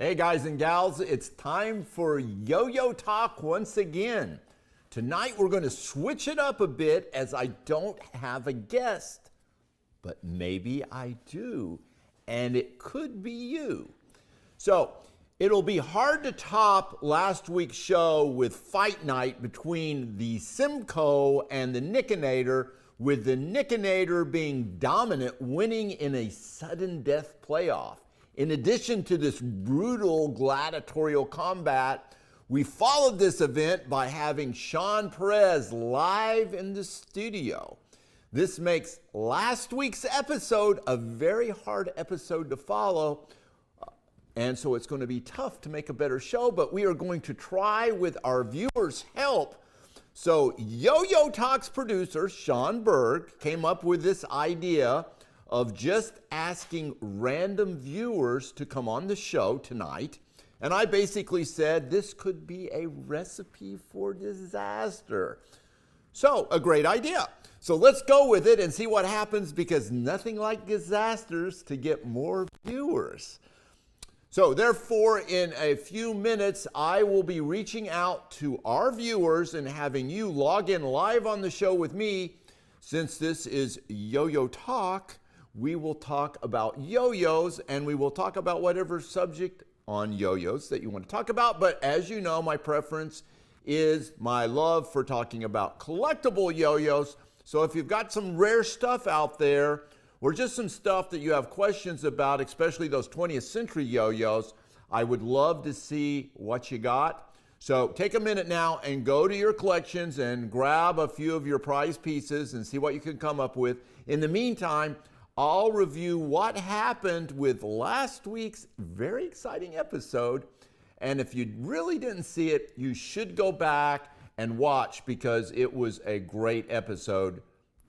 Hey guys and gals, it's time for Yo-Yo Talk once again. Tonight we're going to switch it up a bit as I don't have a guest, but maybe I do, and it could be you. So it'll be hard to top last week's show with Fight Night between the Simcoe and the Nickinator, with the Nickinator being dominant, winning in a sudden death playoff. In addition to this brutal gladiatorial combat, we followed this event by having Sean Perez live in the studio. This makes last week's episode a very hard episode to follow, and so it's going to be tough to make a better show, but we are going to try with our viewers' help. So Yo-Yo Talk's producer, Sean Berg, came up with this idea of just asking random viewers to come on the show tonight. And I basically said this could be a recipe for disaster. So, a great idea. So let's go with it and see what happens, because nothing like disasters to get more viewers. So therefore, in a few minutes, I will be reaching out to our viewers and having you log in live on the show with me. Since this is Yo-Yo Talk, we will talk about yo-yos, and we will talk about whatever subject on yo-yos that you want to talk about. But as you know, my preference is my love for talking about collectible yo-yos. So if you've got some rare stuff out there, or just some stuff that you have questions about, especially those 20th century yo-yos, I would love to see what you got. So take a minute now and go to your collections and grab a few of your prized pieces and see what you can come up with. In the meantime, I'll review what happened with last week's very exciting episode. And if you really didn't see it, you should go back and watch, because it was a great episode.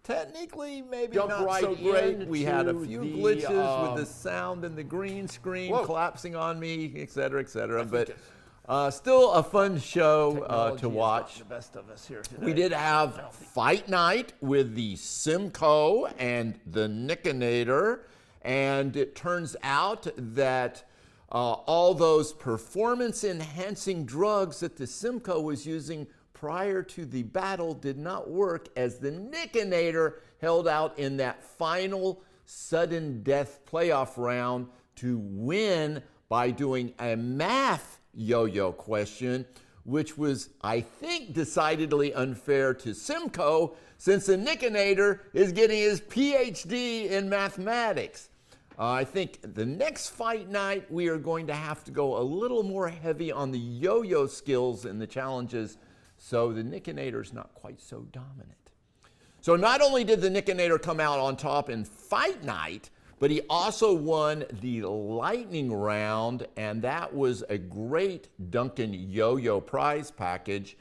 Technically, maybe not so great. We had a few glitches with the sound and the green screen collapsing on me, et cetera, but still a fun show to watch. The best of us here today. We did have Fight Night with the Simcoe and the Nickinator, and it turns out that all those performance-enhancing drugs that the Simcoe was using prior to the battle did not work, as the Nickinator held out in that final sudden death playoff round to win by doing a math yo-yo question, which was, I think, decidedly unfair to Simcoe, since the Nickinator is getting his PhD in mathematics. I think the next Fight Night, we are going to have to go a little more heavy on the yo-yo skills and the challenges, so the Nickinator's not quite so dominant. So not only did the Nickinator come out on top in Fight Night, but he also won the lightning round, and that was a great Duncan yo-yo prize package.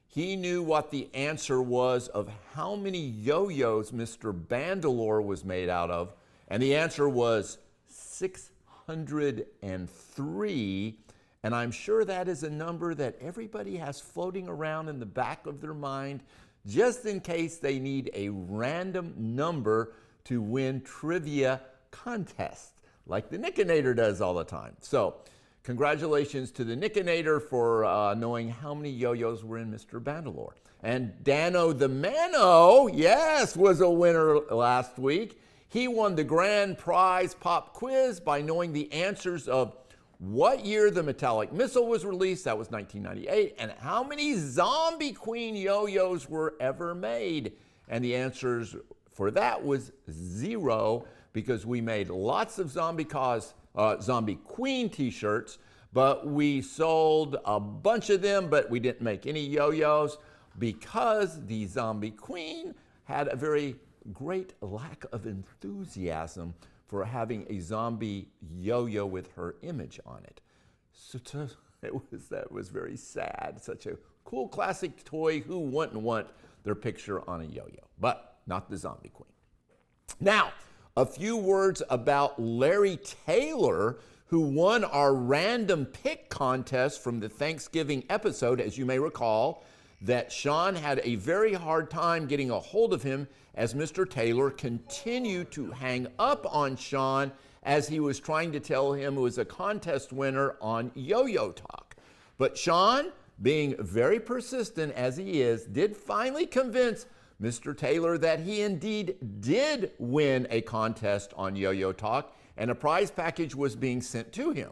He knew what the answer was of how many yo-yos Mr. Bandalore was made out of, and the answer was 603. And I'm sure that is a number that everybody has floating around in the back of their mind, just in case they need a random number to win trivia contests, like the Nickinator does all the time. So congratulations to the Nickinator for knowing how many yo-yos were in Mr. Bandalore. And DanO the Mano, yes, was a winner last week. He won the grand prize pop quiz by knowing the answers of what year the metallic missile was released, that was 1998, and how many Zombie Queen yo-yos were ever made. And the answers for that was 0, because we made lots of Zombie Queen t-shirts, but we sold a bunch of them, but we didn't make any yo-yos, because the Zombie Queen had a very great lack of enthusiasm for having a zombie yo-yo with her image on it. So that was very sad. Such a cool classic toy. Who wouldn't want their picture on a yo-yo? But not the Zombie Queen. Now, a few words about Larry Taylor, who won our random pick contest from the Thanksgiving episode. As you may recall, that Sean had a very hard time getting a hold of him, as Mr. Taylor continued to hang up on Sean as he was trying to tell him it was a contest winner on Yo-Yo Talk. But Sean, being very persistent as he is, did finally convince Mr. Taylor that he indeed did win a contest on Yo-Yo Talk, and a prize package was being sent to him.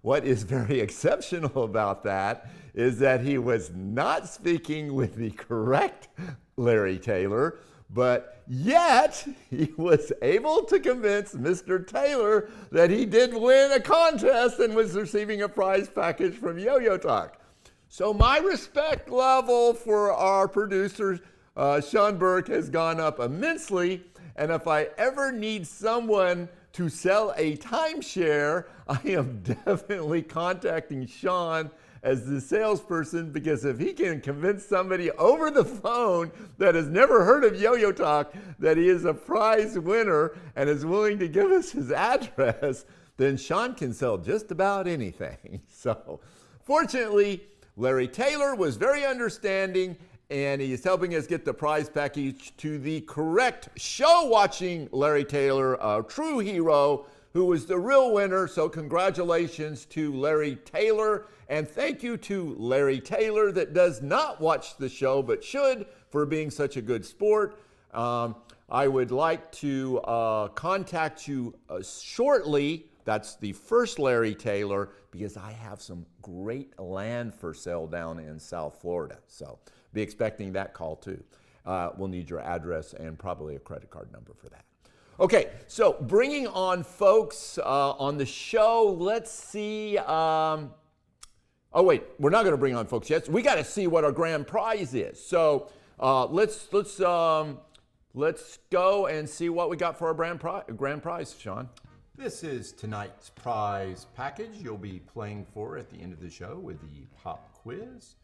What is very exceptional about that is that he was not speaking with the correct Larry Taylor, but yet he was able to convince Mr. Taylor that he did win a contest and was receiving a prize package from Yo-Yo Talk. So my respect level for our producer, Sean Burke, has gone up immensely. And if I ever need someone to sell a timeshare, I am definitely contacting Sean as the salesperson, because if he can convince somebody over the phone that has never heard of Yo-Yo Talk that he is a prize winner and is willing to give us his address, then Sean can sell just about anything. So fortunately, Larry Taylor was very understanding, and he is helping us get the prize package to the correct show-watching Larry Taylor, a true hero, who was the real winner. So congratulations to Larry Taylor, and thank you to Larry Taylor that does not watch the show but should, for being such a good sport. I would like to contact you shortly. That's the first Larry Taylor, because I have some great land for sale down in South Florida. So be expecting that call too. We'll need your address and probably a credit card number for that. Okay, so bringing on folks on the show. Let's see. Oh wait, we're not going to bring on folks yet. We got to see what our grand prize is. So let's go and see what we got for our grand prize, Sean. This is tonight's prize package you'll be playing for at the end of the show with the pop quiz.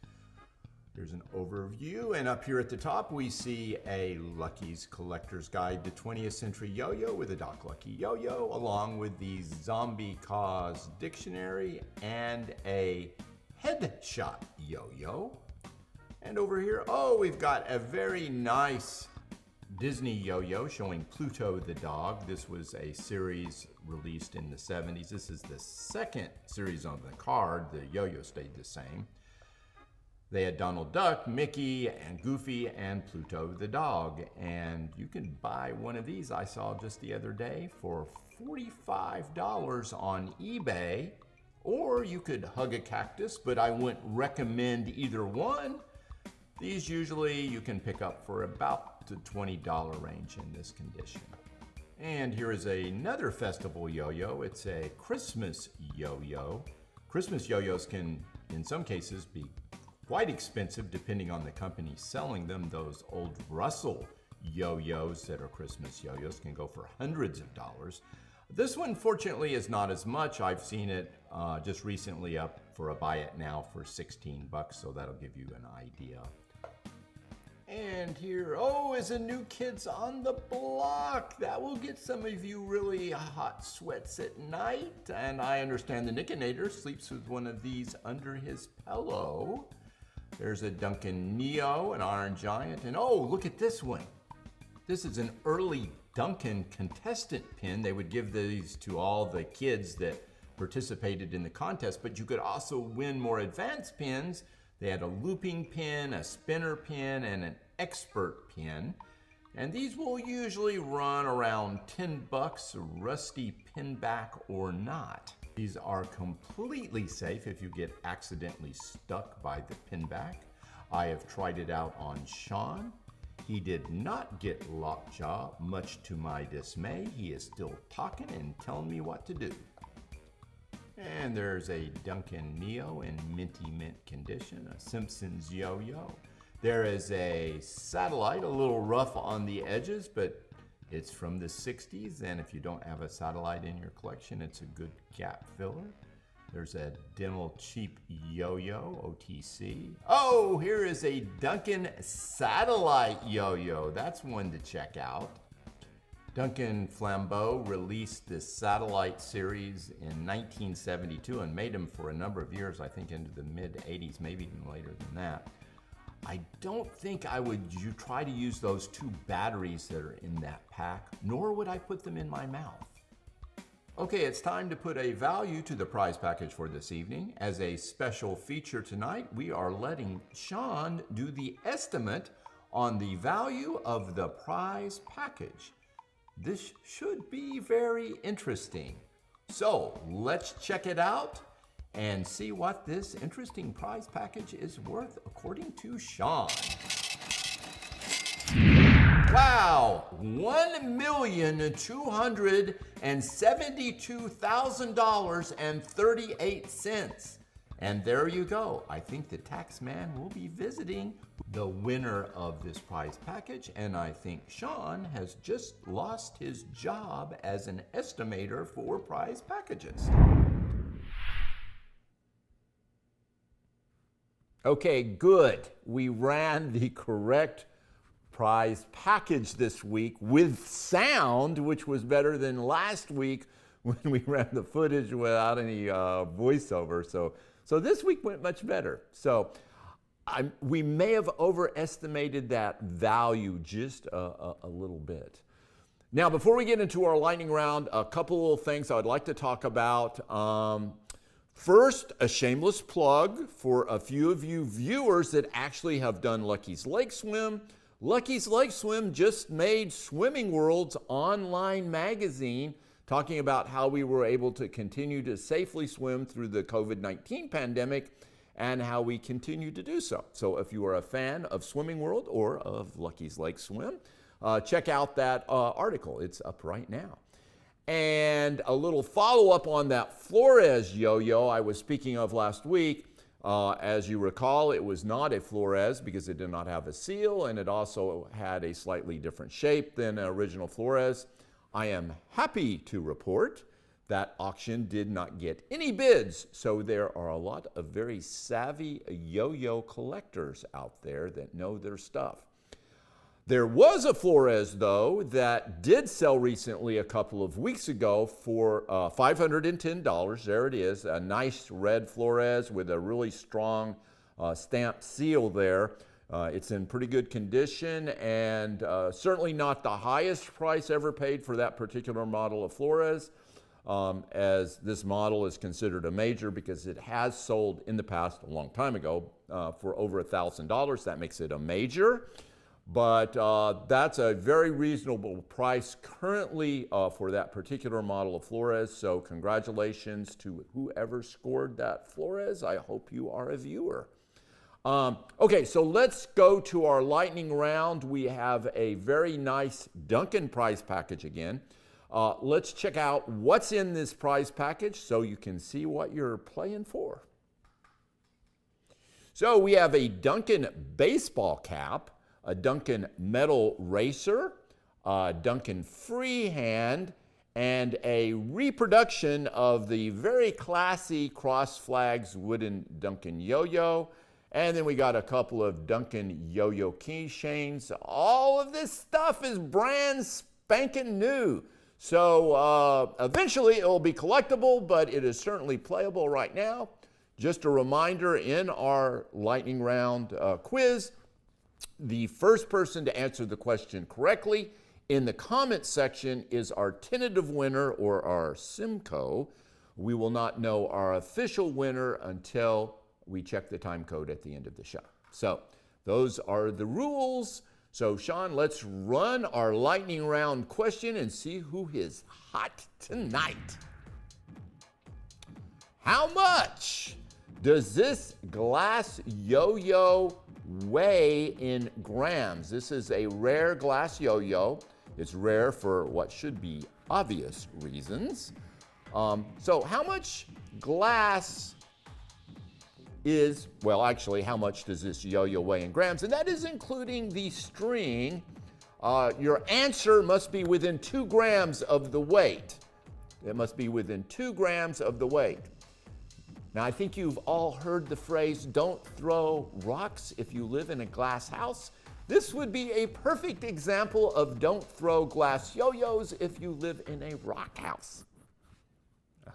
Here's an overview, and up here at the top we see a Lucky's Collector's Guide to 20th Century Yo-Yo with a Doc Lucky Yo-Yo, along with the Zombie Cause Dictionary and a Headshot Yo-Yo. And over here, we've got a very nice Disney Yo-Yo showing Pluto the Dog. This was a series released in the 70s. This is the second series on the card. The Yo-Yo stayed the same. They had Donald Duck, Mickey, and Goofy, and Pluto the Dog. And you can buy one of these, I saw just the other day, for $45 on eBay. Or you could hug a cactus, but I wouldn't recommend either one. These usually you can pick up for about the $20 range in this condition. And here is another festival yo-yo. It's a Christmas yo-yo. Christmas yo-yos can, in some cases, be quite expensive depending on the company selling them. Those old Russell yo-yos that are Christmas yo-yos can go for hundreds of dollars. This one, fortunately, is not as much. I've seen it just recently up for a buy it now for 16 bucks, so that'll give you an idea. And here, is a New Kids on the Block. That will get some of you really hot sweats at night. And I understand the Nickinator sleeps with one of these under his pillow. There's a Duncan Neo, an Iron Giant. And look at this one. This is an early Duncan contestant pin. They would give these to all the kids that participated in the contest, but you could also win more advanced pins. They had a looping pin, a spinner pin, and an expert pin. And these will usually run around 10 bucks, rusty pin back or not. These are completely safe if you get accidentally stuck by the pin back. I have tried it out on Sean. He did not get lockjaw, much to my dismay. He is still talking and telling me what to do. And there's a Duncan Neo in minty mint condition, a Simpsons yo-yo. There is a Satellite, a little rough on the edges, but it's from the 60s, and if you don't have a Satellite in your collection, it's a good gap filler. There's a Dental Cheap Yo-Yo, OTC. Here is a Duncan Satellite yo-yo. That's one to check out. Duncan Flambeau released this Satellite series in 1972 and made them for a number of years, I think into the mid-80s, maybe even later than that. I don't think I would try to use those 2 batteries that are in that pack, nor would I put them in my mouth. Okay, it's time to put a value to the prize package for this evening. As a special feature tonight, we are letting Sean do the estimate on the value of the prize package. This should be very interesting. So let's check it out and see what this interesting prize package is worth according to Sean. Wow, $1,272,000.38. And there you go. I think the tax man will be visiting the winner of this prize package, and I think Sean has just lost his job as an estimator for prize packages. Okay, good. We ran the correct prize package this week with sound, which was better than last week when we ran the footage without any voiceover. So this week went much better. So we may have overestimated that value just a little bit. Now, before we get into our lightning round, a couple of things I would like to talk about. First, a shameless plug for a few of you viewers that actually have done Lucky's Lake Swim. Lucky's Lake Swim just made Swimming World's online magazine, talking about how we were able to continue to safely swim through the COVID-19 pandemic and how we continue to do so. So if you are a fan of Swimming World or of Lucky's Lake Swim, check out that article. It's up right now. And a little follow-up on that Flores yo-yo I was speaking of last week. As you recall, it was not a Flores because it did not have a seal, and it also had a slightly different shape than an original Flores. I am happy to report that auction did not get any bids, so there are a lot of very savvy yo-yo collectors out there that know their stuff. There was a Flores, though, that did sell recently a couple of weeks ago for $510. There it is, a nice red Flores with a really strong stamped seal there. It's in pretty good condition and certainly not the highest price ever paid for that particular model of Flores, as this model is considered a major because it has sold in the past, a long time ago, for over $1,000. That makes it a major. But that's a very reasonable price currently for that particular model of Flores. So congratulations to whoever scored that Flores. I hope you are a viewer. Okay, so let's go to our lightning round. We have a very nice Duncan prize package again. Let's check out what's in this prize package so you can see what you're playing for. So we have a Duncan baseball cap, a Duncan metal racer, a Duncan freehand, and a reproduction of the very classy Cross Flags wooden Duncan yo-yo. And then we got a couple of Duncan yo-yo keychains. All of this stuff is brand spanking new. So eventually it will be collectible, but it is certainly playable right now. Just a reminder, in our lightning round quiz, the first person to answer the question correctly in the comment section is our tentative winner, or our Simcoe. We will not know our official winner until we check the time code at the end of the show. So those are the rules. So Sean, let's run our lightning round question and see who is hot tonight. How much does this glass yo-yo weigh in grams? This is a rare glass yo-yo. It's rare for what should be obvious reasons. So how much glass is, well, actually, how much does this yo-yo weigh in grams? And that is including the string. Your answer must be within 2 grams of the weight. It must be within 2 grams of the weight. Now, I think you've all heard the phrase, don't throw rocks if you live in a glass house. This would be a perfect example of don't throw glass yo-yos if you live in a rock house.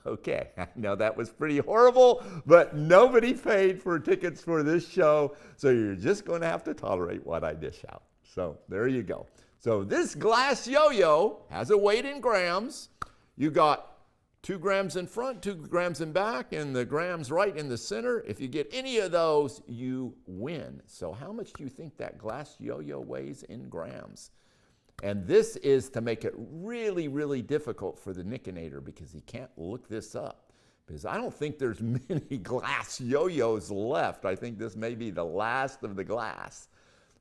Okay, I know that was pretty horrible, but nobody paid for tickets for this show, so you're just going to have to tolerate what I dish out. So there you go. So this glass yo-yo has a weight in grams. You got 2 grams in front, 2 grams in back, and the grams right in the center. If you get any of those, you win. So how much do you think that glass yo-yo weighs in grams? And this is to make it really, really difficult for the Nickinator because he can't look this up. Because I don't think there's many glass yo-yos left. I think this may be the last of the glass.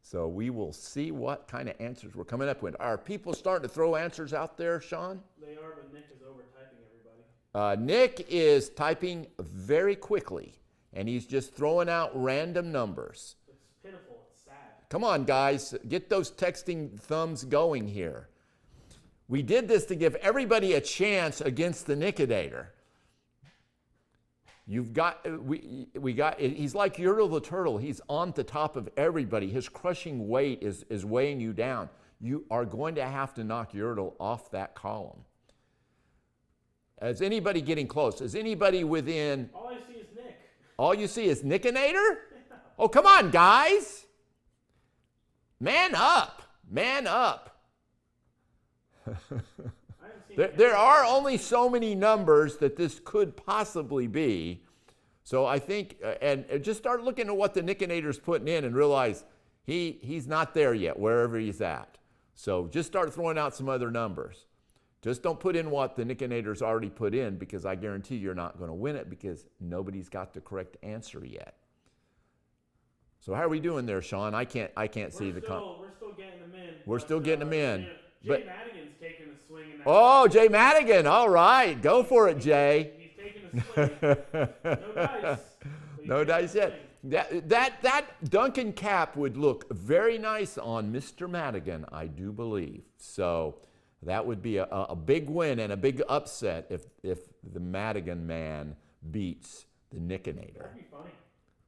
So we will see what kind of answers we're coming up with. Are people starting to throw answers out there, Sean? They are, but Nick is over-typing everybody. Nick is typing very quickly, and he's just throwing out random numbers. It's pitiful. It's sad. Come on, guys, get those texting thumbs going here. We did this to give everybody a chance against the Nickinator. You've got, we got, he's like Yoyo the turtle. He's on the top of everybody. His crushing weight is weighing you down. You are going to have to knock Yoyo off that column. Is anybody getting close? Is anybody within? All I see is Nick. All you see is Nickinator? Oh, come on, guys. Man up. Man up. There are only so many numbers that this could possibly be. So I think, and just start looking at what the Nickinator's putting in and realize he's not there yet, wherever he's at. So just start throwing out some other numbers. Just don't put in what the Nickinator's already put in, because I guarantee you're not going to win it because nobody's got the correct answer yet. So how are we doing there, Sean? I can't see the We're still getting them in. We're still getting them in. Jay Madigan's taking a swing in that. Oh, Jay Madigan. All right. Go for it, Jay. He's taking a swing. No dice. No dice yet. That Duncan cap would look very nice on Mr. Madigan, I do believe. So that would be a big win and a big upset if the Madigan man beats the Nickinator. That'd be funny.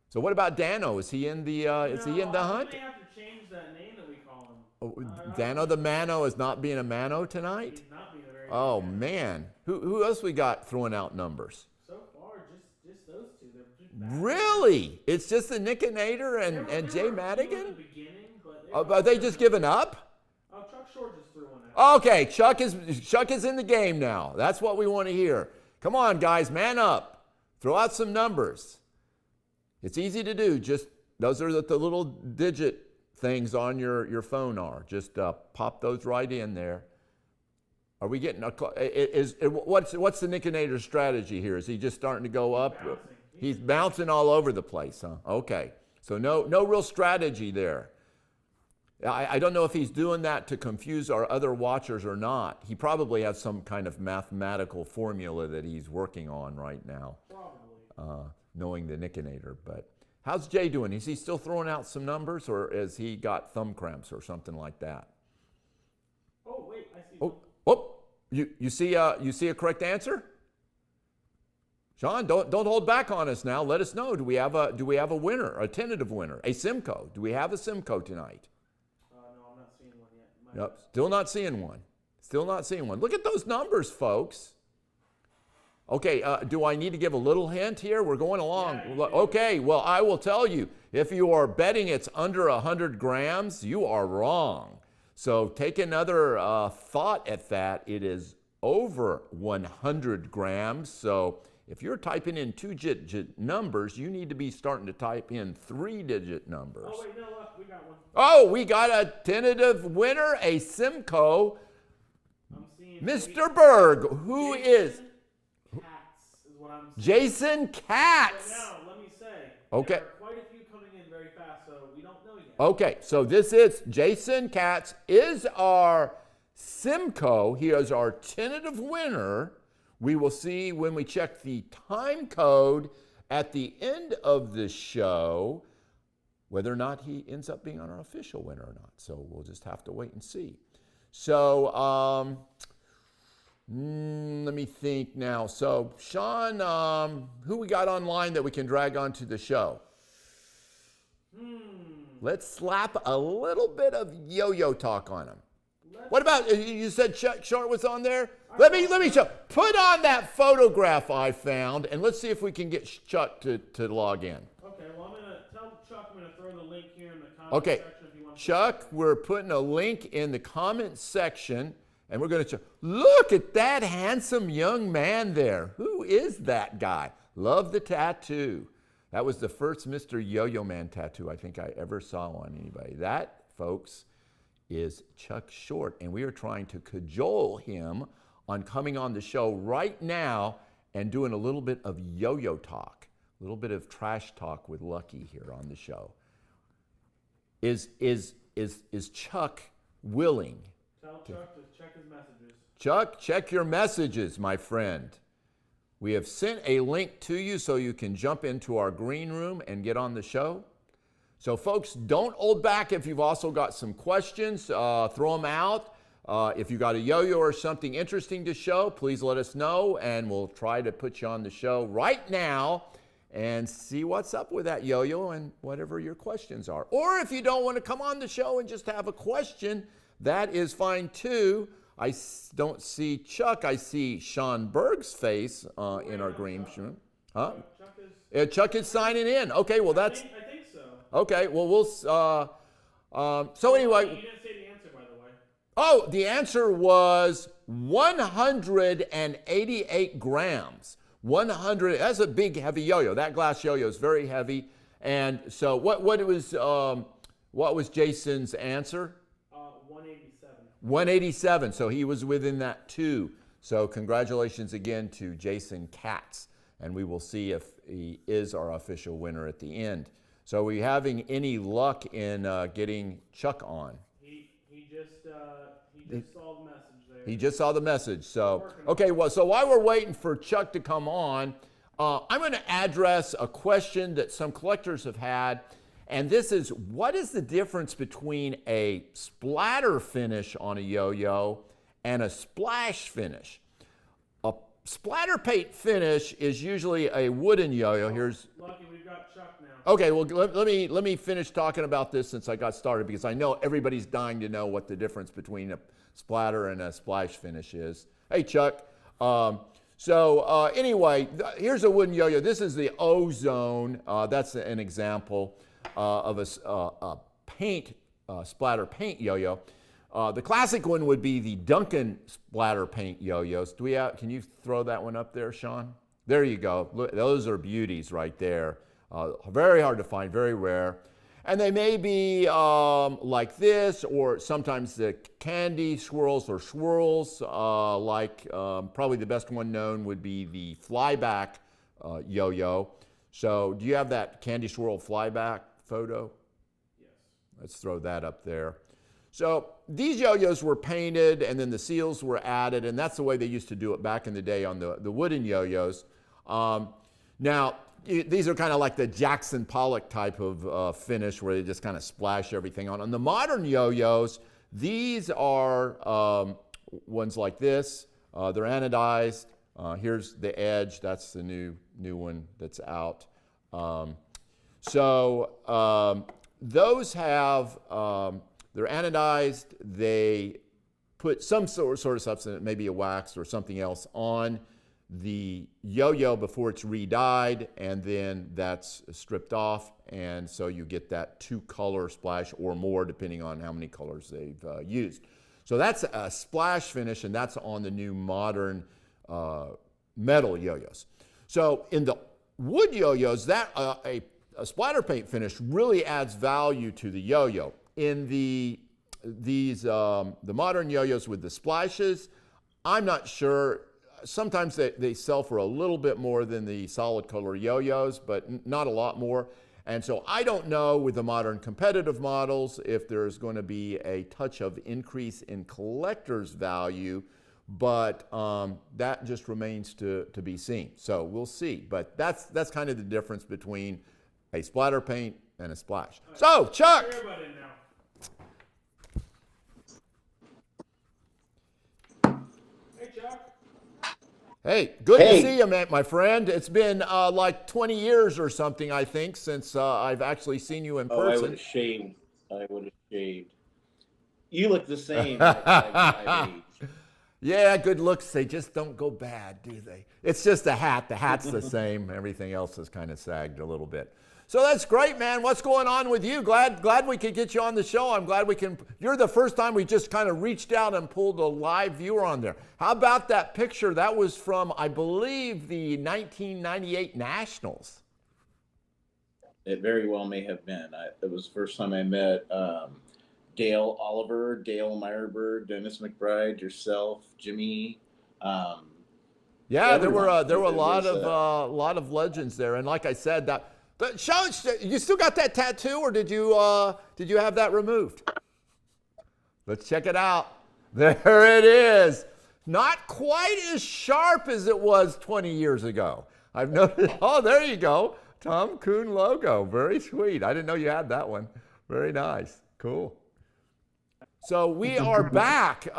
So what about DanO? Is he in the hunt? We may have to change that name that we call him. Oh, DanO the Mano is not being a Mano tonight? He's not being a very Oh good man. Who else we got throwing out numbers? So far, just those two. They're just bad. Really? It's just the Nickinator and There Jay were a few Madigan? in the beginning, but Are they just giving up? Oh, Chuck Short just threw one out. Okay, Chuck is in the game now. That's what we want to hear. Come on, guys, man up. Throw out some numbers. It's easy to do. Just those are the little digit things on your phone are. Just pop those right in there. Are we getting what's the Nickinator's strategy here? Is he just starting to go up? He's bouncing all over the place, huh? Okay. So no real strategy there. I don't know if he's doing that to confuse our other watchers or not. He probably has some kind of mathematical formula that he's working on right now. Probably. Knowing the Nickinator. But how's Jay doing? Is he still throwing out some numbers, or has he got thumb cramps or something like that? Oh wait, I see. You see a correct answer? Sean, don't hold back on us now. Let us know. Do we have a winner, a tentative winner, a Simcoe? Do we have a Simcoe tonight? No, I'm not seeing one yet. Yep, still not seeing one. Still not seeing one. Look at those numbers, folks. Okay, do I need to give a little hint here? We're going along. Yeah, okay, well, I will tell you, if you are betting it's under 100 grams, you are wrong. So take another thought at that. It is over 100 grams. So if you're typing in 2-digit numbers, you need to be starting to type in 3-digit numbers. Oh wait, no, look, we got one. Oh, we got a tentative winner, a Simcoe, I'm seeing Mr. Berg, who is Katz is what I'm seeing. Jason Katz. But now, let me say, Okay. there are quite a few coming in very fast, so we don't know yet. Okay, so this is Jason Katz is our Simcoe. He is our tentative winner. We will see when we check the time code at the end of the show whether or not he ends up being our official winner or not. So we'll just have to wait and see. So let me think now. So Sean, who we got online that we can drag onto the show? Let's slap a little bit of yo-yo talk on him. What about, you said Chuck Short was on there? Let me show. Put on that photograph I found, and let's see if we can get Chuck to log in. Okay, well, I'm going to tell Chuck I'm going to throw the link here in the comment Okay, section if you want to. Chuck, we're putting a link in the comment section, and we're going to look at that handsome young man there. Who is that guy? Love the tattoo. That was the first Mr. Yo-Yo Man tattoo I think I ever saw on anybody. That, folks, is Chuck Short, and we are trying to cajole him on coming on the show right now and doing a little bit of yo-yo talk, a little bit of trash talk with Lucky here on the show. Is Chuck willing? Tell Chuck to check his messages. Chuck, check your messages, my friend. We have sent a link to you so you can jump into our green room and get on the show. So folks, don't hold back. If you've also got some questions, throw them out. If you got a yo-yo or something interesting to show, please let us know, and we'll try to put you on the show right now and see what's up with that yo-yo and whatever your questions are. Or if you don't want to come on the show and just have a question, that is fine too. I don't see Chuck. I see Sean Berg's face in our green room. Huh? Chuck is signing in. Okay, well that's... I think so. Okay, well we'll... so anyway... You didn't say the answer, by the way. Oh, the answer was 188 grams. 100, that's a big, heavy yo-yo. That glass yo-yo is very heavy. And so what was Jason's answer? 187. 187, so he was within that too. So congratulations again to Jason Katz. And we will see if he is our official winner at the end. So are we having any luck in getting Chuck on? He just saw the message there. He just saw the message. So, okay, well, so while we're waiting for Chuck to come on, I'm going to address a question that some collectors have had. And this is, what is the difference between a splatter finish on a yo-yo and a splash finish? A splatter paint finish is usually a wooden yo-yo. Here's... Lucky, we've got Chuck now. Okay, well, let me finish talking about this since I got started, because I know everybody's dying to know what the difference between a splatter and a splash finish is. Hey, Chuck. Anyway, here's a wooden yo-yo. This is the Ozone. That's an example of a splatter paint yo-yo. The classic one would be the Duncan splatter paint yo-yos. Can you throw that one up there, Sean? There you go. Look, those are beauties right there. Very hard to find, very rare. And they may be like this, or sometimes the candy swirls or swirls, probably the best one known would be the flyback yo-yo. So do you have that candy swirl flyback photo? Yes. Let's throw that up there. So these yo-yos were painted and then the seals were added, and that's the way they used to do it back in the day on the wooden yo-yos. Now, these are kind of like the Jackson Pollock type of finish where they just kind of splash everything on. On the modern yo-yos, these are ones like this. They're anodized. Here's the edge. That's the new one that's out. Those have, they're anodized. They put some sort of substance, maybe a wax or something else, on the yo-yo before it's re-dyed, and then that's stripped off, and so you get that 2-color splash or more depending on how many colors they've used. So that's a splash finish, and that's on the new modern metal yo-yos. So in the wood yo-yos, that a splatter paint finish really adds value to the yo-yo. In the modern yo-yos with the splashes, I'm not sure. Sometimes they sell for a little bit more than the solid color yo-yos, but not a lot more. And so I don't know with the modern competitive models if there's going to be a touch of increase in collector's value, but that just remains to be seen. So we'll see. But that's kind of the difference between a splatter paint and a splash. Right. So, Chuck! Hey, Chuck. Hey, good to see you, man, my friend. It's been like 20 years or something, I think, since I've actually seen you in person. I would have shaved. You look the same at my age. Yeah, good looks, they just don't go bad, do they? It's just a hat. The hat's the same. Everything else is kind of sagged a little bit. So that's great, man. What's going on with you? Glad we could get you on the show. I'm glad we can. You're the first time we just kind of reached out and pulled a live viewer on there. How about that picture? That was from, I believe, the 1998 Nationals. It very well may have been. It was the first time I met Dale Oliver, Dale Meyerberg, Dennis McBride, yourself, Jimmy. Yeah, there were a There lot was, of legends there, and like I said, that show you still got that tattoo, or did you have that removed? Let's check it out. There it is. Not quite as sharp as it was 20 years ago. I've noticed. Oh, there you go. Tom Kuhn logo. Very sweet. I didn't know you had that one. Very nice. Cool. So we are back.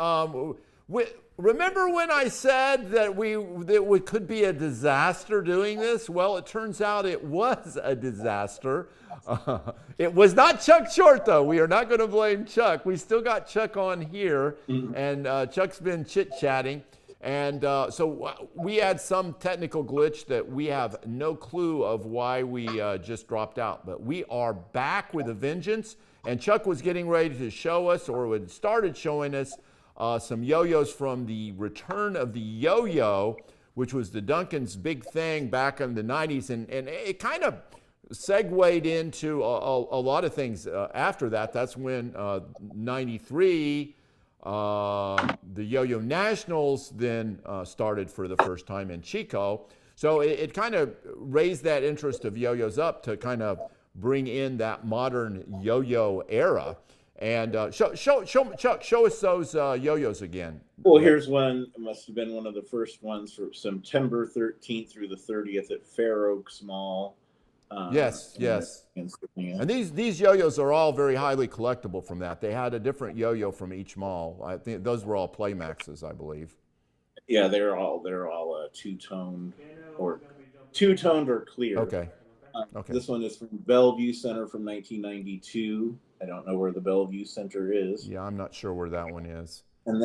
Remember when I said that it could be a disaster doing this? Well, it turns out it was a disaster. It was not Chuck Short, though. We are not going to blame Chuck. We still got Chuck on here, and Chuck's been chit-chatting. And so we had some technical glitch that we have no clue of why we just dropped out. But we are back with a vengeance. And Chuck was getting ready to show us, or had started showing us, some yo-yos from the return of the yo-yo, which was the Duncan's big thing back in the 90s. And it kind of segued into a lot of things after that. That's when 93, the Yo-Yo Nationals then started for the first time in Chico. So it kind of raised that interest of yo-yos up to kind of bring in that modern yo-yo era. And Chuck, show us those yo-yos again. Well, here's one. It must have been one of the first ones for September 13th through the 30th at Fair Oaks Mall. Yes. And these yo-yos are all very highly collectible from that. They had a different yo-yo from each mall. I think those were all Playmaxes, I believe. Yeah, they're all two-toned or clear. Okay. Okay. This one is from Bellevue Center from 1992. I don't know where the Bellevue Center is. Yeah, I'm not sure where that one is. And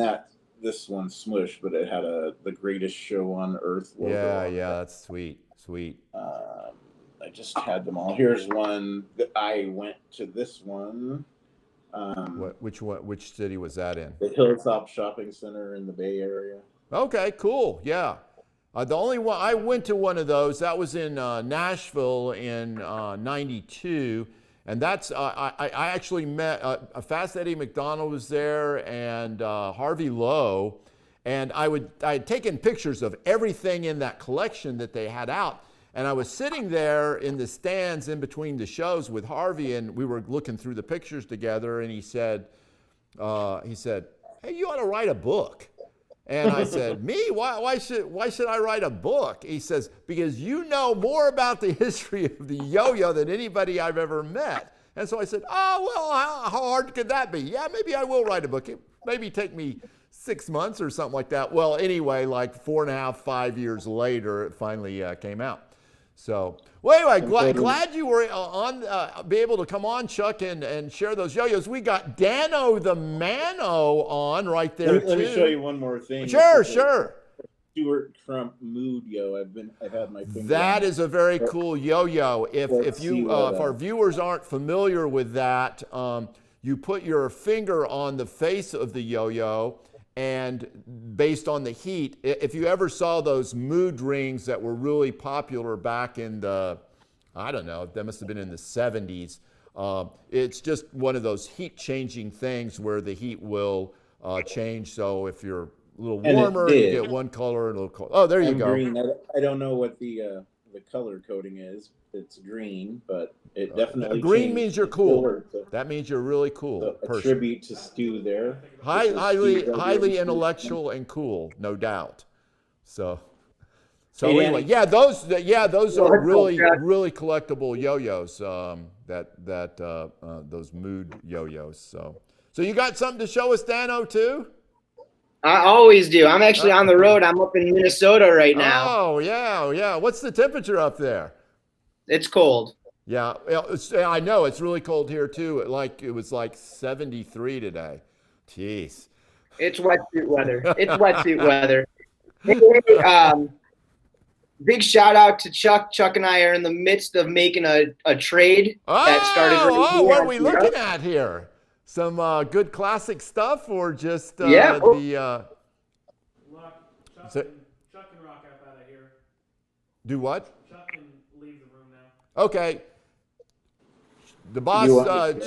this one's smushed, but it had the greatest show on earth logo. Yeah, that's sweet. I just had them all. Here's one that I went to. This one. Which city was that in? The Hilltop Shopping Center in the Bay Area. Okay, cool. Yeah. The only one I went to one of those. That was in Nashville in '92, and that's I actually met Fast Eddie McDonald was there, and Harvey Lowe, and I had taken pictures of everything in that collection that they had out, and I was sitting there in the stands in between the shows with Harvey, and we were looking through the pictures together, and he said, "Hey, you ought to write a book." And I said, "Me? Why should I write a book?" He says, "Because you know more about the history of the yo-yo than anybody I've ever met." And so I said, "Oh, well, how hard could that be? Yeah, maybe I will write a book. It maybe take me 6 months or something like that." Well, anyway, like 4.5, 5 years later, it finally came out. So, well, anyway, glad you were be able to come on, Chuck, and share those yo-yos. We got DanO the Mano on right there, Let me show you one more thing. Sure. Stuart Trump Mood Yo. I've had my finger. That is a very cool yo-yo. If our viewers aren't familiar with that, you put your finger on the face of the yo-yo, and based on the heat, if you ever saw those mood rings that were really popular back in the, I don't know, that must have been in the 70s. It's just one of those heat-changing things where the heat will change. So if you're a little warmer, you get one color, a little cold. Oh, there you go. Green. I don't know what the color coding is. It's green, but it definitely green means you're cool. That means you're really cool. A tribute to Stu there. Highly intellectual and cool, no doubt. So anyway, those are really collectible yo-yos. Those mood yo-yos. So you got something to show us, DanO, too? I always do. I'm actually on the road. I'm up in Minnesota right now. Oh, yeah. What's the temperature up there? It's cold. Yeah, I know. It's really cold here, too. It was like 73 today. Jeez. It's wetsuit weather. It's wetsuit weather. Hey, big shout out to Chuck. Chuck and I are in the midst of making a trade that started. What are we looking at here? Some good classic stuff, or just Yeah. the? Chuck can rock out of here. Do what? Chuck can leave the room now. Okay. The boss,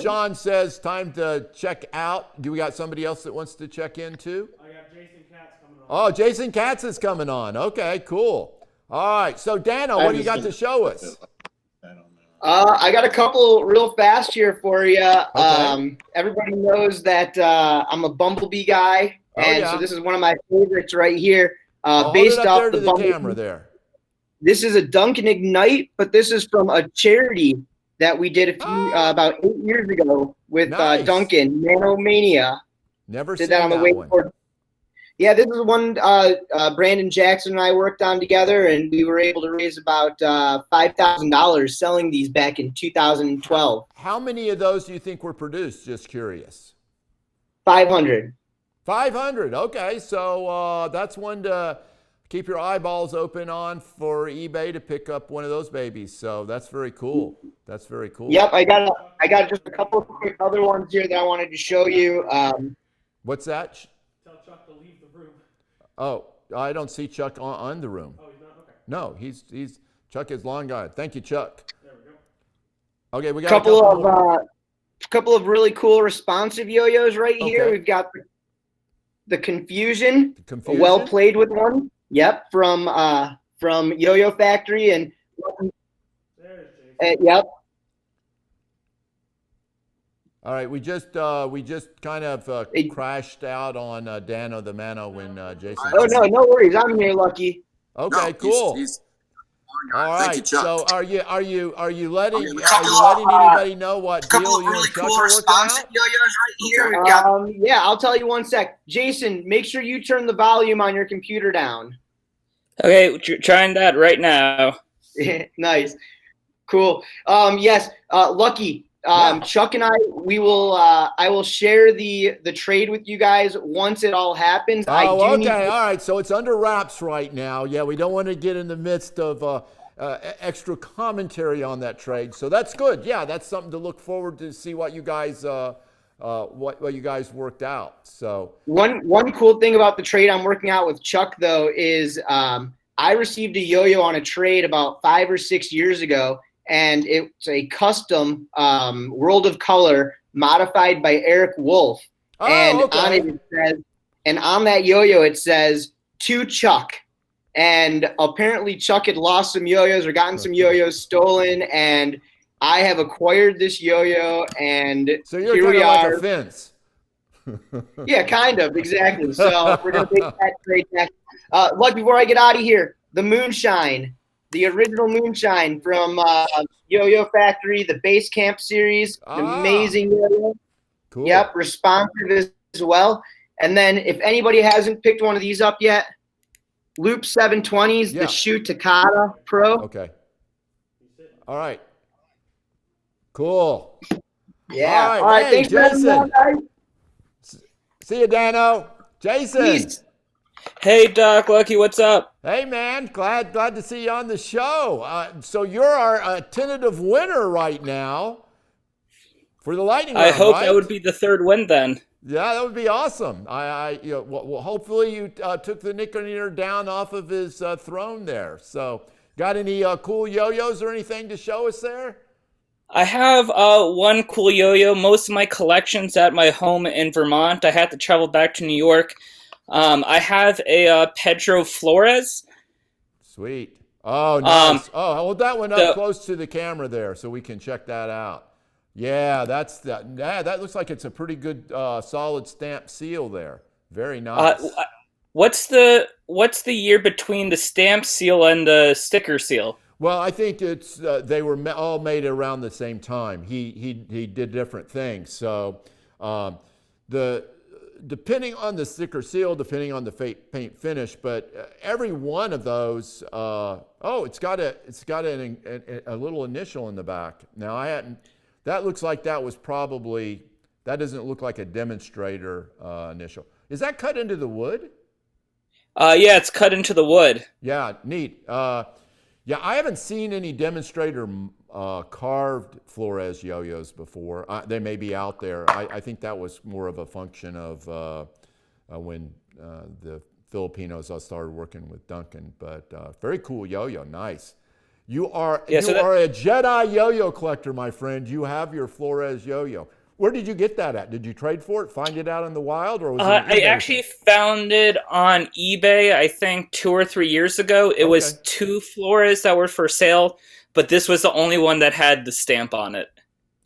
Sean, says time to check out. Do we got somebody else that wants to check in too? I got Jason Katz coming on. Oh, Jason Katz is coming on. Okay, cool. All right. So, DanO, what do you got to show us? I got a couple real fast here for you. Okay. Everybody knows that I'm a Bumblebee guy, and so this is one of my favorites right here. Based hold it up off there to the Bumblebee. camera there. This is a Duncan Ignite, but this is from a charity that we did about 8 years ago with Duncan Manomania. Never did seen that on the wakeboard. Yeah, this is one Brandon Jackson and I worked on together, and we were able to raise about $5,000 selling these back in 2012. How many of those do you think were produced? Just curious. 500. 500. Okay, so that's one to keep your eyeballs open on for eBay to pick up one of those babies. So that's very cool. That's very cool. Yep, I got just a couple of quick other ones here that I wanted to show you. What's that? Tell Chuck to leave the room. Oh, I don't see Chuck on the room. Oh, he's not? Okay. No, he's Chuck is long gone. Thank you, Chuck. There we go. Okay, we got a couple of really cool responsive yo-yos right here. Okay. We've got the Confusion. Confusion? Well played with one. Yep, from Yo-Yo Factory and There's Jason. yep. All right, we just kind of crashed out on DanO the Mano when Jason. Oh no worries. I'm here, Lucky. Okay, cool. He's all right. Thank you, Chuck. So are you letting anybody know what deal you and Chuck are working out? Yo-Yos right here. Yeah, I'll tell you one sec. Jason, make sure you turn the volume on your computer down. Okay, trying that right now. Nice. Cool. Yes, Lucky. Chuck and I will share the trade with you guys once it all happens. Oh, okay. All right. So it's under wraps right now. Yeah, we don't want to get in the midst of extra commentary on that trade. So that's good. Yeah, that's something to look forward to see what you guys what you guys worked out. So one cool thing about the trade I'm working out with Chuck though is I received a yo-yo on a trade about 5 or 6 years ago. And it's a custom World of Color modified by Eric Wolf. Oh, and okay. on it says, and on that yo-yo it says to Chuck. And apparently Chuck had lost some yo-yos or gotten some yo-yos stolen, and I have acquired this yo-yo, and so you're here kind we of are. like a fence. Yeah, kind of, exactly. So we're gonna take that trade back. Look, before I get out of here, the Moonshine. The original Moonshine from Yo-Yo Factory, the Base Camp series, amazing yo-yo. Cool. Yep, responsive as well. And then if anybody hasn't picked one of these up yet, Loop 720s, the Shu Takata Pro. Okay. All right. Cool. Yeah. All right. Hey, Thanks for having me on, guys. See you, DanO. Jason. Peace. Hey, Doc, Lucky, what's up? Hey, man, glad to see you on the show. So you're our tentative winner right now for the lightning round, I hope right? that would be the third win then. Yeah, that would be awesome. Well, hopefully you took the Nickerneer down off of his throne there. So, got any cool yo-yos or anything to show us there? I have one cool yo-yo. Most of my collection's at my home in Vermont. I had to travel back to New York. I have a Pedro Flores. Sweet. Oh, nice. Hold that one up close to the camera there so we can check that out. Yeah, that looks like it's a pretty good solid stamp seal there. Very nice. What's the year between the stamp seal and the sticker seal? Well, I think it's they were all made around the same time. He did different things. So depending on the sticker seal, depending on the paint finish, but every one of those, it's got a little initial in the back. Now that looks like that was probably That doesn't look like a demonstrator initial. Is that cut into the wood? Yeah, it's cut into the wood. Yeah, neat. Yeah, I haven't seen any demonstrator carved Flores yo-yos before. They may be out there. I think that was more of a function of when the Filipinos started working with Duncan. But very cool yo-yo, nice. You are a Jedi yo-yo collector, my friend. You have your Flores yo-yo. Where did you get that at? Did you trade for it? Find it out in the wild, or was it I actually found it on eBay, I think 2 or 3 years ago. It was 2 Flores that were for sale, but this was the only one that had the stamp on it.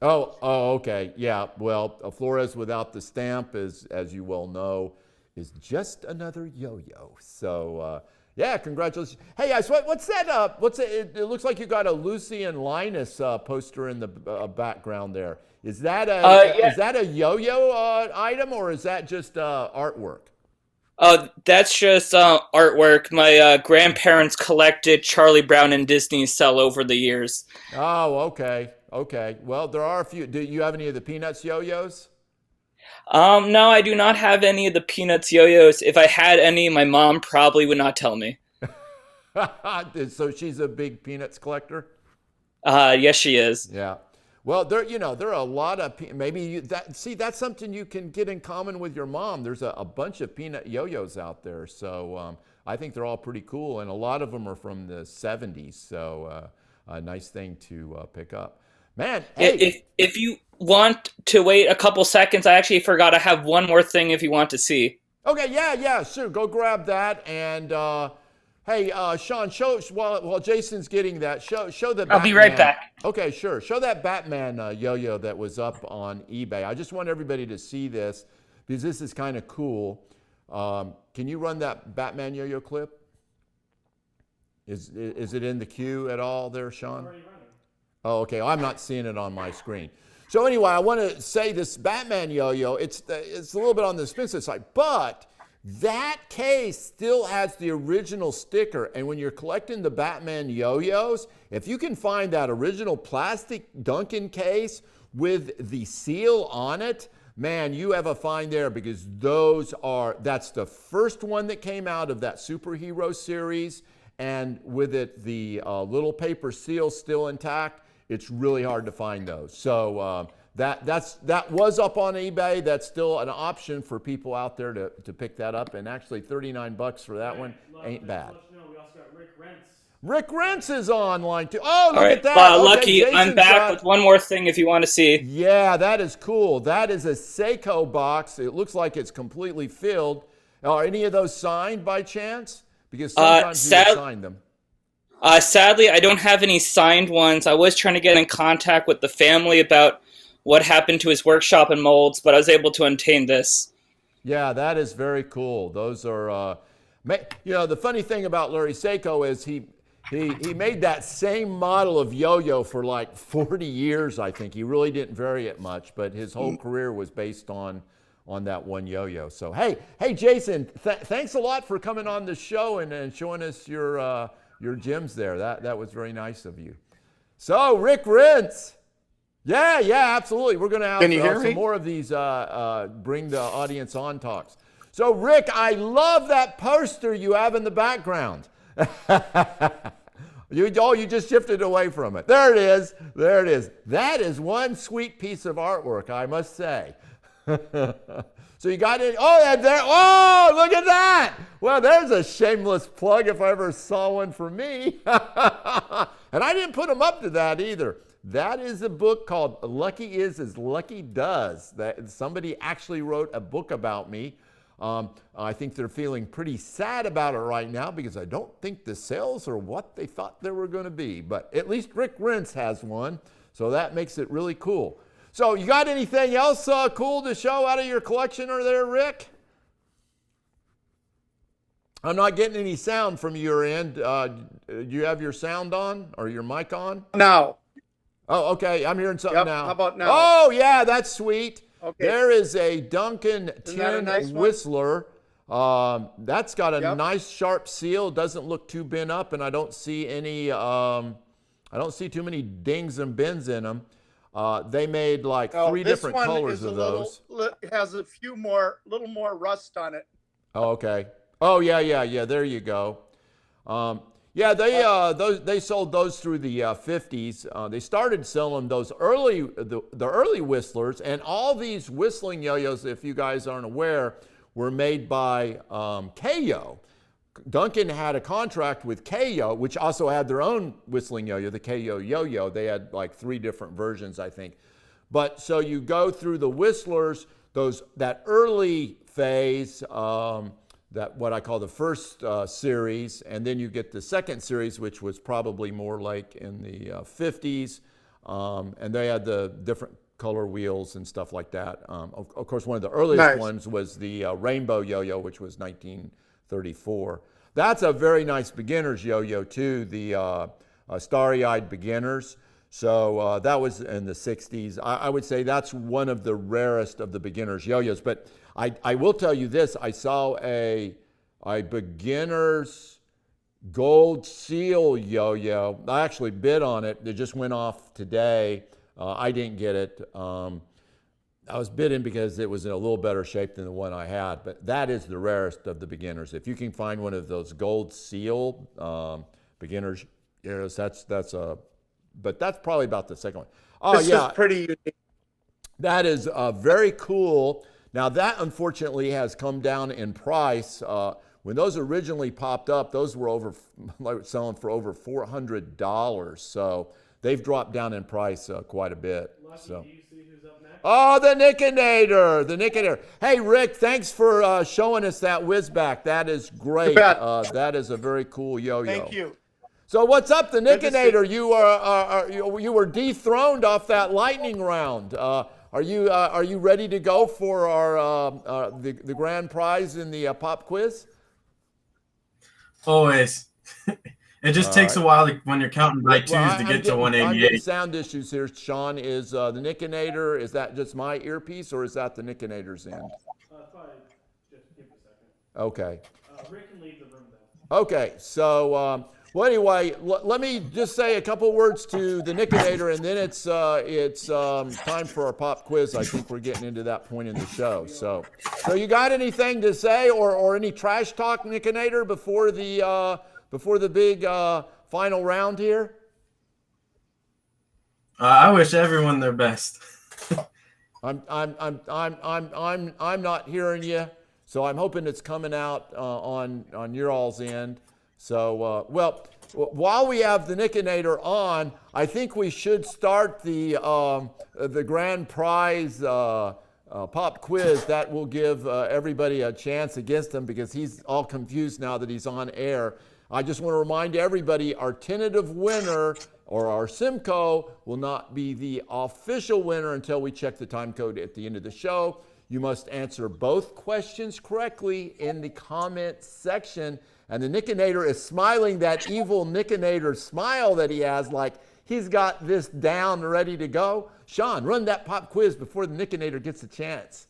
Oh, okay. Yeah, well, a Flores without the stamp is, as you well know, is just another yo-yo. So, yeah, congratulations. Hey, guys, what's that? It looks like you got a Lucy and Linus poster in the background there. Is that a yo-yo item, or is that just artwork? That's just artwork. My grandparents collected Charlie Brown and Disney cell over the years. Oh, okay. Well, there are a few. Do you have any of the Peanuts yo-yos? No, I do not have any of the Peanuts yo-yos. If I had any, my mom probably would not tell me. So she's a big Peanuts collector? Yes, she is. Yeah. Well, there are a lot of that's something you can get in common with your mom. There's a bunch of peanut yo-yos out there, so I think they're all pretty cool, and a lot of them are from the '70s. So a nice thing to pick up, man. Hey. If you want to wait a couple seconds, I actually forgot I have one more thing. If you want to see. Okay, yeah, sure. Go grab that and. Hey, Sean, while Jason's getting that, show the Batman. I'll be right back. Okay, sure. Show that Batman yo-yo that was up on eBay. I just want everybody to see this because this is kind of cool. Can you run that Batman yo-yo clip? Is it in the queue at all there, Sean? Oh, okay. I'm not seeing it on my screen. So anyway, I want to say this Batman yo-yo, it's a little bit on the expensive side, but that case still has the original sticker, and when you're collecting the Batman yo-yos, if you can find that original plastic Duncan case with the seal on it, man, you have a find there because that's the first one that came out of that superhero series, and with it, the little paper seal still intact, it's really hard to find those. So that was up on eBay. That's still an option for people out there to pick that up. And actually, $39 for that one ain't bad. We also got Rick Rentz. Rick Rentz is online too. Oh, look at that. Lucky, Jason's I'm back with one more thing if you want to see. Yeah, that is cool. That is a Seiko box. It looks like it's completely filled. Are any of those signed by chance? Because sometimes you sign them. Sadly, I don't have any signed ones. I was trying to get in contact with the family about what happened to his workshop and molds, but I was able to obtain this. Yeah, that is very cool. Those are, the funny thing about Larry Seiko is he made that same model of yo-yo for like 40 years, I think. He really didn't vary it much, but his whole career was based on that one yo-yo. So, hey, Jason, thanks a lot for coming on the show and showing us your gems there. That was very nice of you. So, Rick Rentz. Yeah, absolutely. We're going to have some more of these bring the audience on talks. So, Rick, I love that poster you have in the background. You just shifted away from it. There it is. That is one sweet piece of artwork, I must say. So you got it. Oh, there. Oh, look at that. Well, there's a shameless plug if I ever saw one for me. And I didn't put them up to that either. That is a book called Lucky Is As Lucky Does. That somebody actually wrote a book about me. I think they're feeling pretty sad about it right now because I don't think the sales are what they thought they were going to be. But at least Rick Rentz has one, so that makes it really cool. So you got anything else cool to show out of your collection or there, Rick? I'm not getting any sound from your end. Do you have your sound on or your mic on? No. Oh, okay. I'm hearing something now. How about now? Oh, yeah, that's sweet. Okay. There is a Duncan Tin nice Whistler. That's got a nice sharp seal. Doesn't look too bent up, and I don't see any. I don't see too many dings and bends in them. They made like Oh, 3 this different one colors is of those. Has a little more rust on it. Oh, okay. Oh, yeah. There you go. They sold those through the 50s. They started selling those early, the early whistlers, and all these whistling yo-yos, if you guys aren't aware, were made by Yo. Duncan had a contract with Yo, which also had their own whistling yo-yo, the Yo yo-yo. They had like 3 different versions, I think. But so you go through the whistlers, that early phase, that what I call the first series, and then you get the second series, which was probably more like in the 50s, and they had the different color wheels and stuff like that. Of course, one of the earliest ones was the rainbow yo-yo, which was 1934. That's a very nice beginner's yo-yo too, the Starry-Eyed Beginners. So that was in the 60s. I would say that's one of the rarest of the beginner's yo-yos. But I will tell you this, I saw a beginner's gold seal yo-yo. I actually bid on it. It just went off today. I didn't get it. I was bidding because it was in a little better shape than the one I had. But that is the rarest of the beginners. If you can find one of those gold seal beginners yo-yos, but that's probably about the second one. Oh, this is pretty unique. That is very cool. Now, that unfortunately has come down in price. When those originally popped up, those were selling for over $400. So they've dropped down in price quite a bit. So. Do you see who's up next? Oh, the Nickinator. Hey, Rick, thanks for showing us that whiz back. That is great. That is a very cool yo-yo. Thank you. So what's up, the Nickinator? You were dethroned off that lightning round. Are you ready to go for our the grand prize in the pop quiz? Always. It just takes a while when you're counting by twos to get to 188. I'm getting sound issues here, Sean. Is the Nickinator, is that just my earpiece or is that the Nickinator's end? Probably just give it a second. Okay. Rick can leave the room though. Okay, so well, anyway, let me just say a couple words to the Nickinator, and then it's time for our pop quiz. I think we're getting into that point in the show. So you got anything to say or any trash talk, Nickinator, before the big final round here? I wish everyone their best. I'm not hearing you, so I'm hoping it's coming out on your all's end. So, while we have the Nickinator on, I think we should start the grand prize pop quiz. That will give everybody a chance against him because he's all confused now that he's on air. I just want to remind everybody our tentative winner or our Simcoe will not be the official winner until we check the time code at the end of the show. You must answer both questions correctly in the comment section. And the Nickinator is smiling that evil Nickinator smile that he has, like he's got this down ready to go. Sean, run that pop quiz before the Nickinator gets a chance.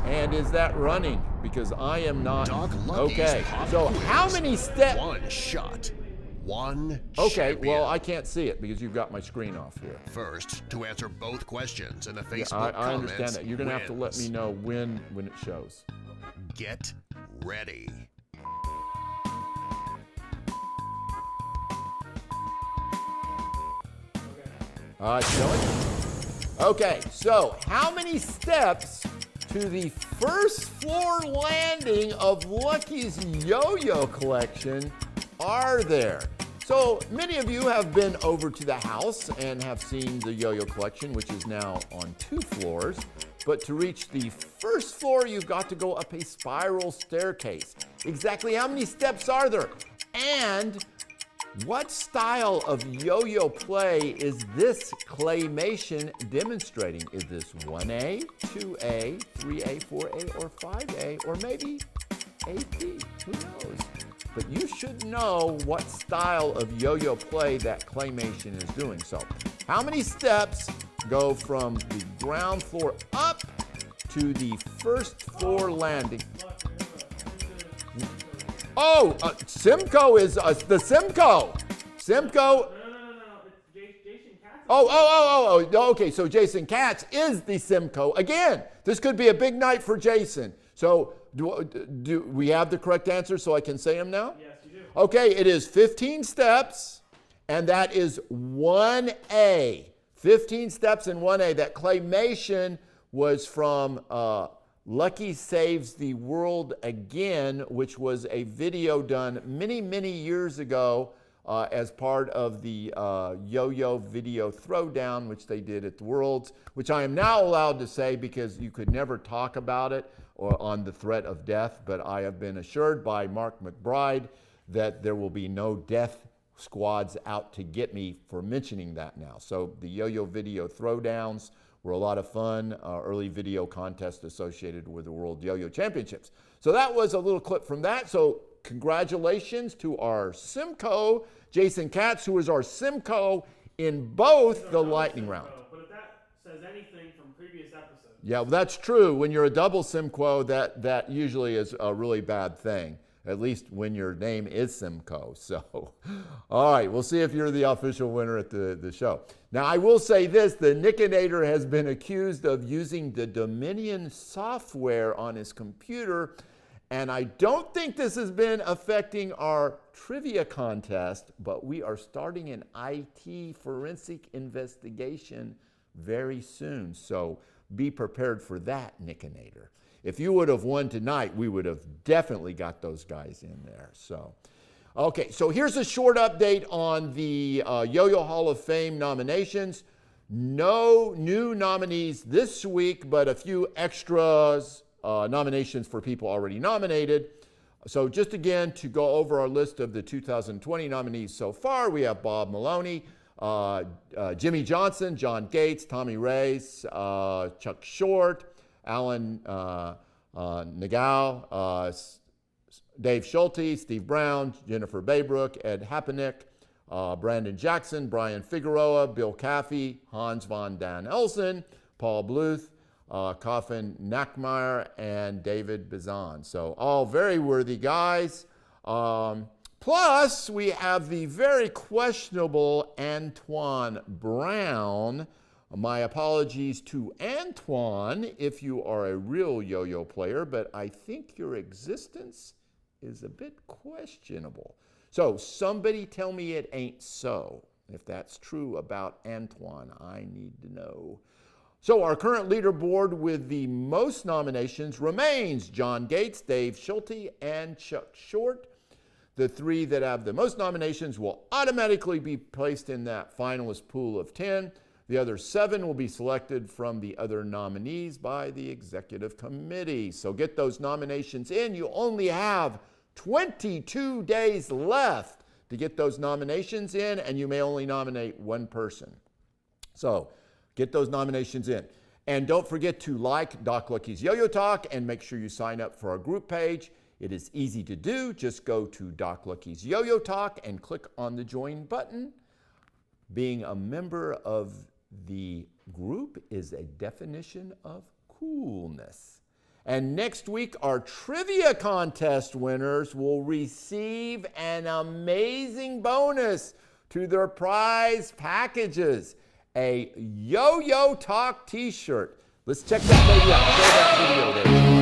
And is that running? Because I am not. Okay, so how many steps? One shot. One Okay, champion. well, I can't see it because you've got my screen off here. First, to answer both questions in the Facebook I comments understand that. You're going to have to let me know when it shows. Get ready. All right, showing. Okay, so how many steps to the first floor landing of Lucky's yo-yo collection are there? So many of you have been over to the house and have seen the yo-yo collection, which is now on 2 floors. But to reach the first floor, you've got to go up a spiral staircase. Exactly how many steps are there? And what style of yo-yo play is this claymation demonstrating? Is this 1A, 2A, 3A, 4A, or 5A, or maybe AP? Who knows? But you should know what style of yo-yo play that claymation is doing. So, how many steps go from the ground floor up to the first floor landing? Oh, Simcoe is the Simcoe. Simcoe. No. It's Jason Katz. Oh. Okay, so Jason Katz is the Simcoe. Again, this could be a big night for Jason. So do we have the correct answer so I can say them now? Yes, you do. Okay, it is 15 steps, and that is 1A. 15 steps in 1A. That claymation was from Lucky Saves the World Again, which was a video done many, many years ago as part of the Yo-Yo video throwdown, which they did at the Worlds, which I am now allowed to say because you could never talk about it or on the threat of death, but I have been assured by Mark McBride that there will be no death squads out to get me for mentioning that now. So the Yo-Yo video throwdowns were a lot of fun, early video contest associated with the World Yo-Yo Championships. So that was a little clip from that. So congratulations to our Simcoe, Jason Katz, who is our Simcoe in both the lightning round. But if that says anything from previous episodes. Yeah, well, that's true. When you're a double Simcoe, that usually is a really bad thing, at least when your name is Simcoe. So, all right, we'll see if you're the official winner at the show. Now, I will say this. The Nickinator has been accused of using the Dominion software on his computer, and I don't think this has been affecting our trivia contest, but we are starting an IT forensic investigation very soon. So be prepared for that, Nickinator. If you would have won tonight, we would have definitely got those guys in there. So, okay, so here's a short update on the Yo-Yo Hall of Fame nominations. No new nominees this week, but a few extras, nominations for people already nominated. So just again, to go over our list of the 2020 nominees so far, we have Bob Maloney, Jimmy Johnson, John Gates, Tommy Reyes, Chuck Short, Alan Nagel, Dave Schulte, Steve Brown, Jennifer Baybrook, Ed Hapenick, Brandon Jackson, Brian Figueroa, Bill Caffey, Hans von Dan Elsen, Paul Bluth, Coffin Nackmeyer, and David Bazan. So all very worthy guys. Plus, we have the very questionable Antoine Brown. My apologies to Antoine if you are a real yo-yo player, but I think your existence is a bit questionable. So somebody tell me it ain't so. If that's true about Antoine, I need to know. So our current leaderboard with the most nominations remains John Gates, Dave Schulte, and Chuck Short. The three that have the most nominations will automatically be placed in that finalist pool of 10. The other 7 will be selected from the other nominees by the executive committee. So get those nominations in. You only have 22 days left to get those nominations in, and you may only nominate one person. So get those nominations in. And don't forget to like Doc Lucky's Yo-Yo Talk and make sure you sign up for our group page. It is easy to do. Just go to Doc Lucky's Yo-Yo Talk and click on the join button. Being a member of the group is a definition of coolness. And next week, our trivia contest winners will receive an amazing bonus to their prize packages, a Yo-Yo Talk t-shirt. Let's check that baby out. Show that video there.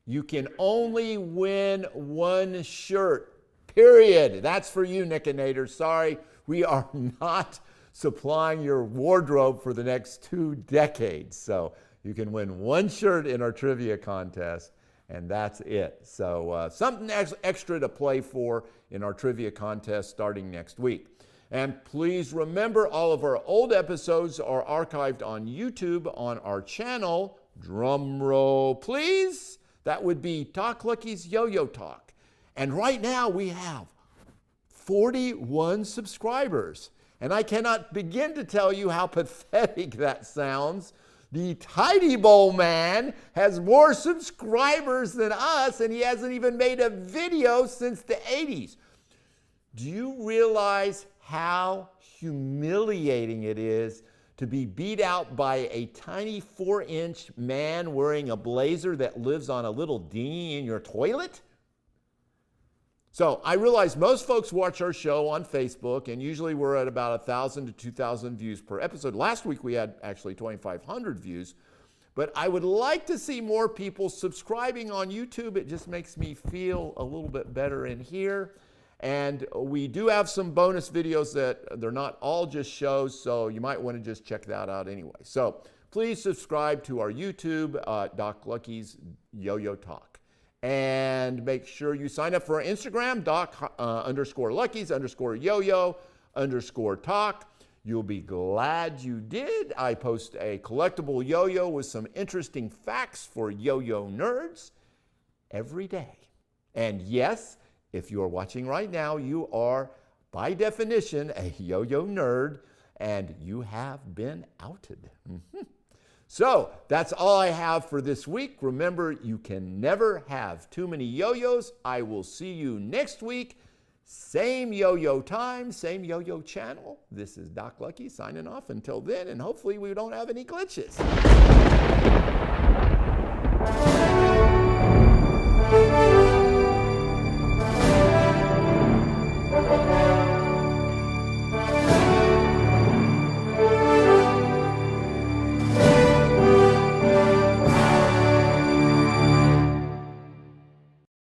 You can only win one shirt, period. That's for you, Nickinator. Sorry, we are not supplying your wardrobe for the next 2 decades. So you can win one shirt in our trivia contest, and that's it. So something extra to play for in our trivia contest starting next week. And please remember, all of our old episodes are archived on YouTube on our channel. Drum roll, please. That would be Doc Lucky's Yo-Yo Talk. And right now we have 41 subscribers. And I cannot begin to tell you how pathetic that sounds. The Tidy Bowl Man has more subscribers than us, and he hasn't even made a video since the 80s. Do you realize how humiliating it is to be beat out by a tiny 4-inch man wearing a blazer that lives on a little dinghy in your toilet? So I realize most folks watch our show on Facebook, and usually we're at about 1,000 to 2,000 views per episode. Last week we had actually 2,500 views. But I would like to see more people subscribing on YouTube. It just makes me feel a little bit better in here. And we do have some bonus videos that they're not all just shows, so you might want to just check that out anyway. So please subscribe to our YouTube, Doc Lucky's Yo-Yo Talk. And make sure you sign up for our Instagram, Doc_Lucky's_Yo-Yo_Talk. You'll be glad you did. I post a collectible yo-yo with some interesting facts for yo-yo nerds every day. And yes, if you are watching right now, you are, by definition, a yo-yo nerd, and you have been outed. So that's all I have for this week. Remember, you can never have too many yo-yos. I will see you next week. Same yo-yo time, same yo-yo channel. This is Doc Lucky signing off until then, and hopefully we don't have any glitches.